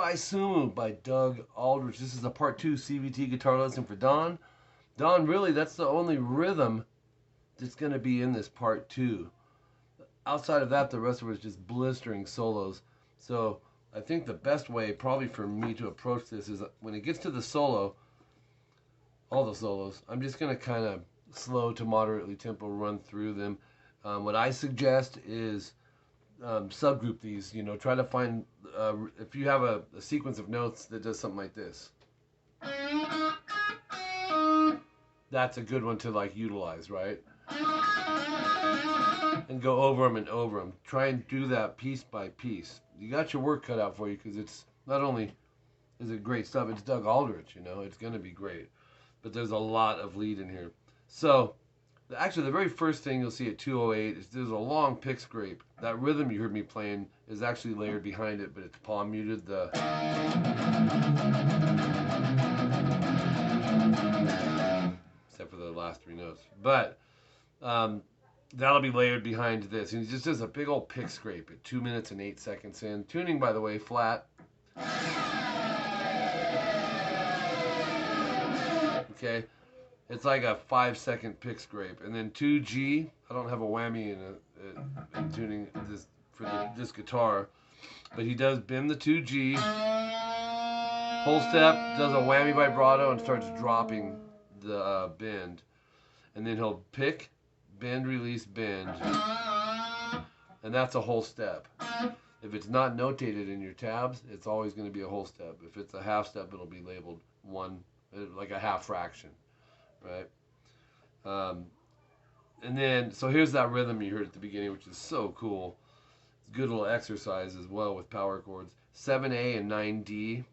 by Sumo by Doug Aldrich. This is a part 2 CVT guitar lesson for Don. Don, really, that's the only rhythm that's going to be in this part 2. Outside of that, the rest of it is just blistering solos. So I think the best way probably for me to approach this is when it gets to the solo, all the solos, I'm just going to kind of slow to moderately tempo run through them. What I suggest is subgroup these, you know, try to find, if you have a sequence of notes that does something like this. That's a good one to like utilize, right? And go over them and over them. Try and do that piece by piece. You got your work cut out for you because it's not only is it great stuff, it's Doug Aldrich, you know, it's going to be great. But there's a lot of lead in here. So, actually, the very first thing you'll see at 208 is there's a long pick scrape. That rhythm you heard me playing is actually layered behind it, but it's palm muted. Except for the last 3 notes. But that'll be layered behind this. And he just does a big old pick scrape at 2 minutes and 8 seconds in. Tuning, by the way, flat. Okay. It's like a 5-second pick scrape. And then 2G, I don't have a whammy in tuning this for this guitar, but he does bend the 2G, whole step, does a whammy vibrato and starts dropping the bend. And then he'll pick, bend, release, bend. And that's a whole step. If it's not notated in your tabs, it's always going to be a whole step. If it's a half step, it'll be labeled one, like a half fraction. Right? And then, so here's that rhythm you heard at the beginning, which is so cool. It's a good little exercise as well with power chords. 7A and 9D,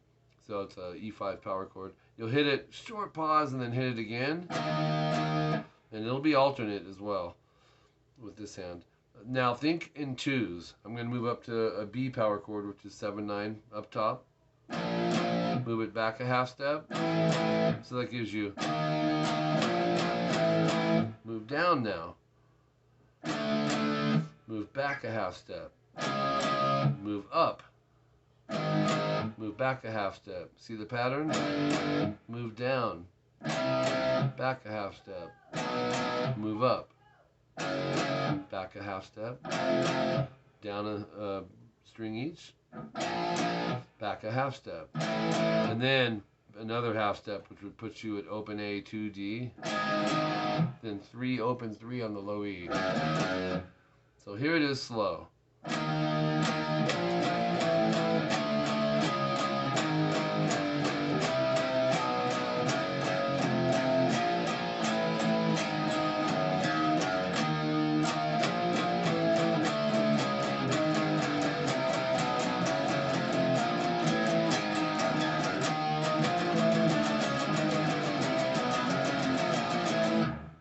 so it's a E5 power chord. You'll hit it, short pause, and then hit it again. And it'll be alternate as well with this hand. Now think in 2s. I'm going to move up to a B power chord, which is 7-9 up top. Move it back a half step. So that gives you... Move down now. Move back a half step. Move up. Move back a half step. See the pattern? Move down. Back a half step. Move up. Back a half step. Down a string each. Back a half step. And then another half step, which would put you at open A, 2D. Then 3, open 3 on the low E. So here it is slow.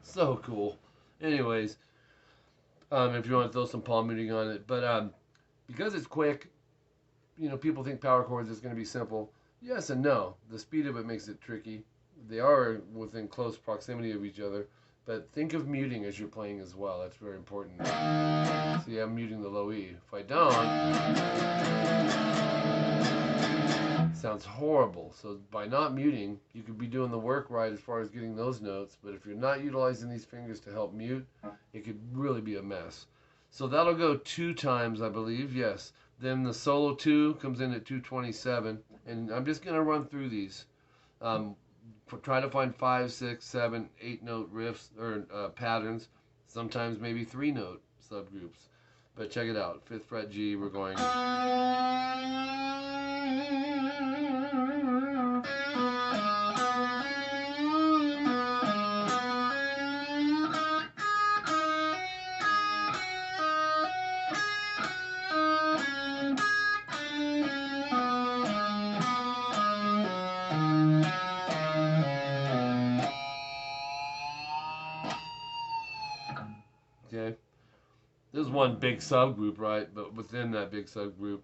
So cool. Anyways, if you want to throw some palm muting on it, but because it's quick, you know, people think power chords is going to be simple. Yes and no. The speed of it makes it tricky. They are within close proximity of each other, but think of muting as you're playing as well. That's very important. See, I'm muting the low E. If I don't, sounds horrible. So by not muting, you could be doing the work right as far as getting those notes, but if you're not utilizing these fingers to help mute, it could really be a mess. So that'll go 2 times, I believe, yes. Then the solo 2 comes in at 227, and I'm just going to run through these. Try to find 5, 6, 7, 8 note riffs or patterns, sometimes maybe 3 note subgroups. But check it out, 5th fret G, we're going... Okay, there's one big subgroup, right? But within that big subgroup,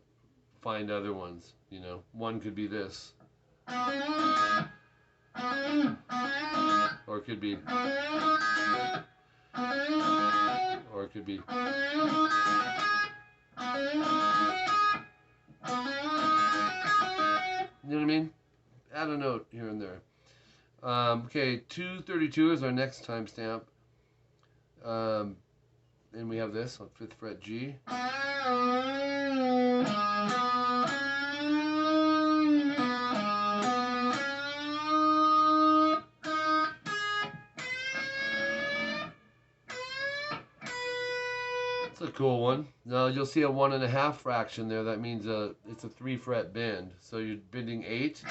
find other ones. You know, one could be this, or it could be, or it could be. You know what I mean? Add a note here and there. Okay, 232 is our next timestamp. And we have this on 5th fret G. It's a cool one. Now you'll see a 1.5 fraction there. That means it's a 3 fret bend. So you're bending 8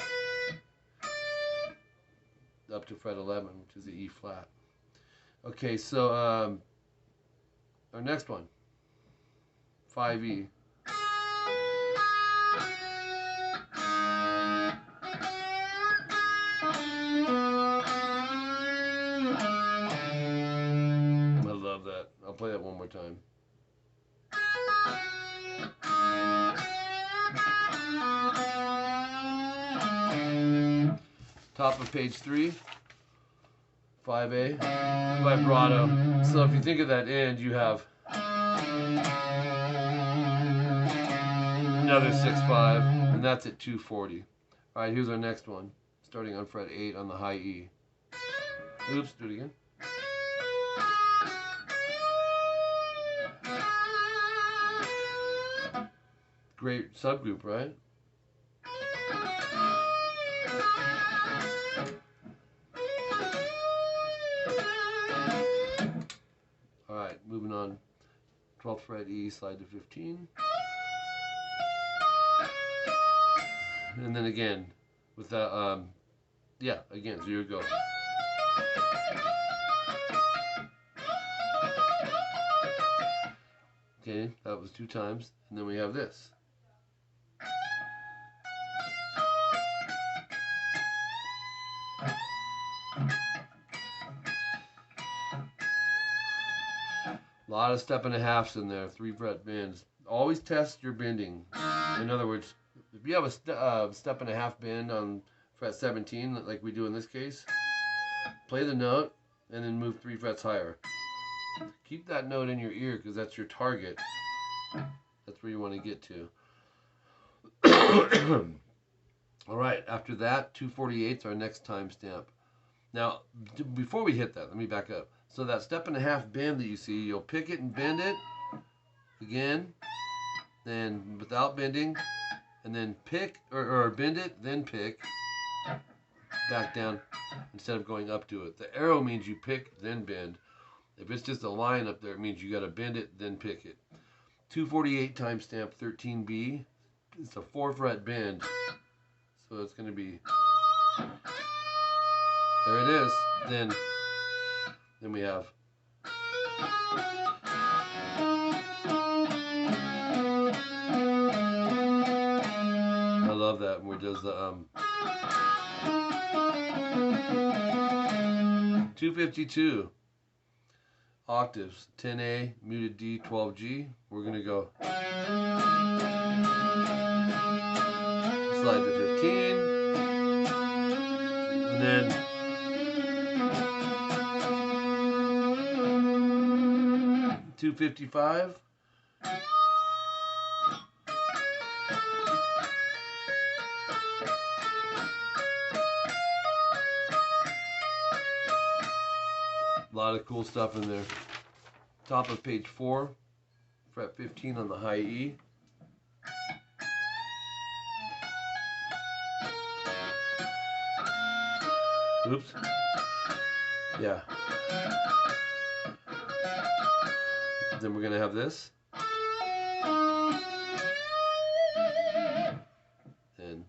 up to fret 11, which is the E flat. Okay, so our next one, 5E. I love that. I'll play that one more time. Top of page 3, 5A, vibrato. So if you think of that end, you have another 6/5, and that's at 240. All right, here's our next one, starting on fret 8 on the high E. Oops, do it again. Great subgroup, right? All right, moving on. 12th fret E, slide to 15. And then again, with that, yeah, again, so here we go. Okay, that was 2 times. And then we have this. A lot of 1/2 in there, 3 fret bends. Always test your bending. In other words, if you have a 1.5 bend on fret 17, like we do in this case, play the note and then move 3 frets higher. Keep that note in your ear because that's your target. That's where you want to get to. All right, after that, 248 is our next timestamp. Now, before we hit that, let me back up. So that 1.5 bend that you see, you'll pick it and bend it again, then without bending, and then pick, or bend it, then pick, back down, instead of going up to it. The arrow means you pick, then bend. If it's just a line up there, it means you got to bend it, then pick it. 248 timestamp 13B. It's a 4 fret bend. So it's going to be, there it is. Then we have, I love that when it does the 252 octaves, 10A, muted D, 12G. We're going to go slide to 15, and then $255. A lot of cool stuff in there. Top of page 4, fret 15 on the high E. Oops. Yeah. Then we're going to have this. And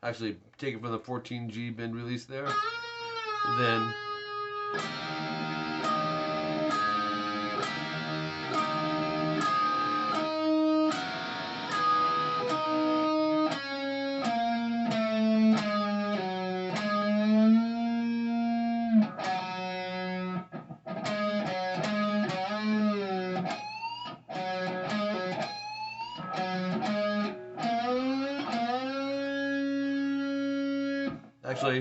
actually take it from the 14G bend release there. Then actually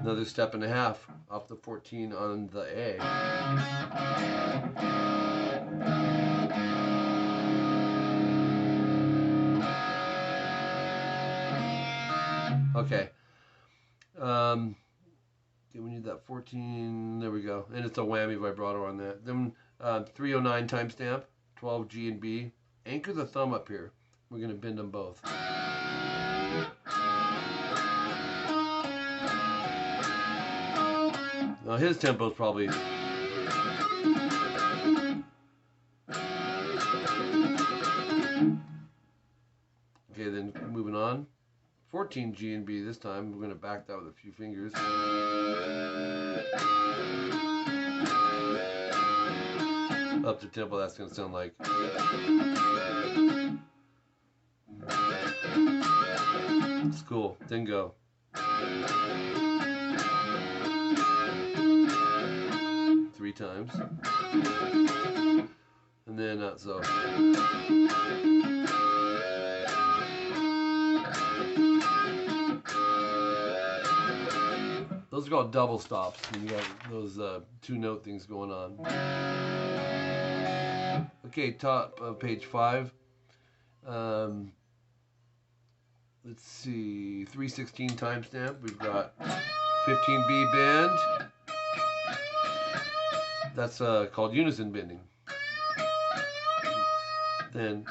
another 1.5 off the 14 on the A. Okay. We need that 14. There we go. And it's a whammy vibrato on that. Then 309 timestamp, 12 G and B. Anchor the thumb up here. We're going to bend them both. Now his tempo is probably... Okay, then moving on. 14 G and B this time. We're going to back that with a few fingers. Up to tempo, that's going to sound like... It's cool. Then go. Three times. And then so. Those are called double stops. And you got those two note things going on. Okay, top of page 5. Let's see, 316 timestamp. We've got 15B bend. That's called unison bending. Then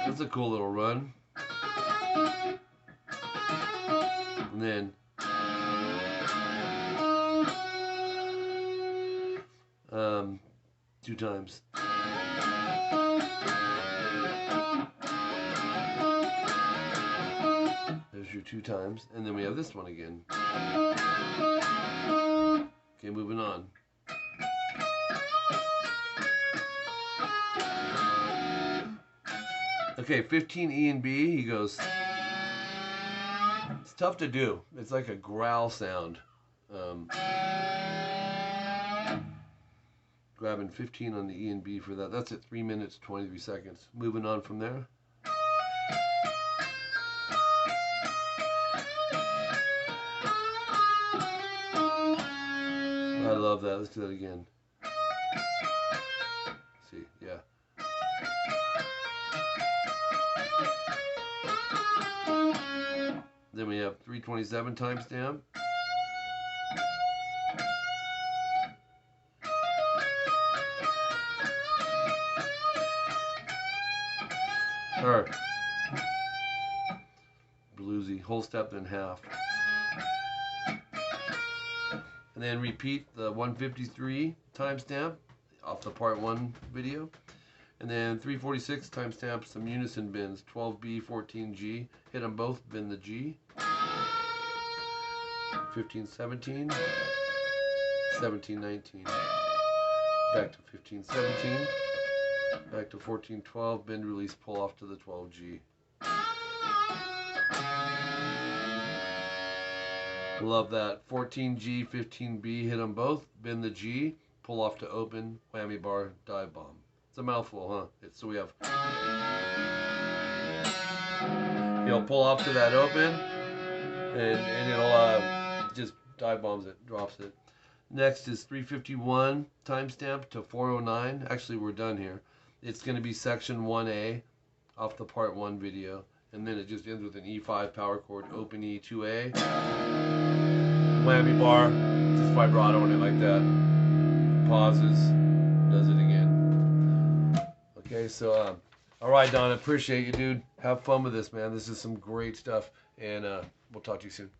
that's a cool little run. And then two times. There's your two times. And then we have this one again. Okay, moving on. Okay, 15 E and B, he goes. It's tough to do. It's like a growl sound. Grabbing 15 on the E and B for that. That's at 3 minutes, 23 seconds. Moving on from there. I love that. Let's do that again. Let's see, yeah. Then we have 327 timestamp. Or bluesy, whole step then half. And then repeat the 153 timestamp off the part 1 video. And then 346 timestamp, some unison bends, 12B, 14G. Hit them both, bend the G. 15, 17. 17, 19. Back to 15, 17. Back to 14, 12. Bend, release, pull off to the 12G. Love that. 14G, 15B. Hit them both, bend the G. Pull off to open, whammy bar, dive bomb. It's a mouthful, huh? So we have... He'll pull off to that open, and it'll just dive bombs it, drops it. Next is 351 timestamp to 409. Actually, we're done here. It's going to be section 1A off the part 1 video. And then it just ends with an E5 power chord, open E, 2A. Whammy bar, just vibrato on it like that. Pauses, does it again. Okay, so, all right, Don, I appreciate you, dude. Have fun with this, man. This is some great stuff, and we'll talk to you soon.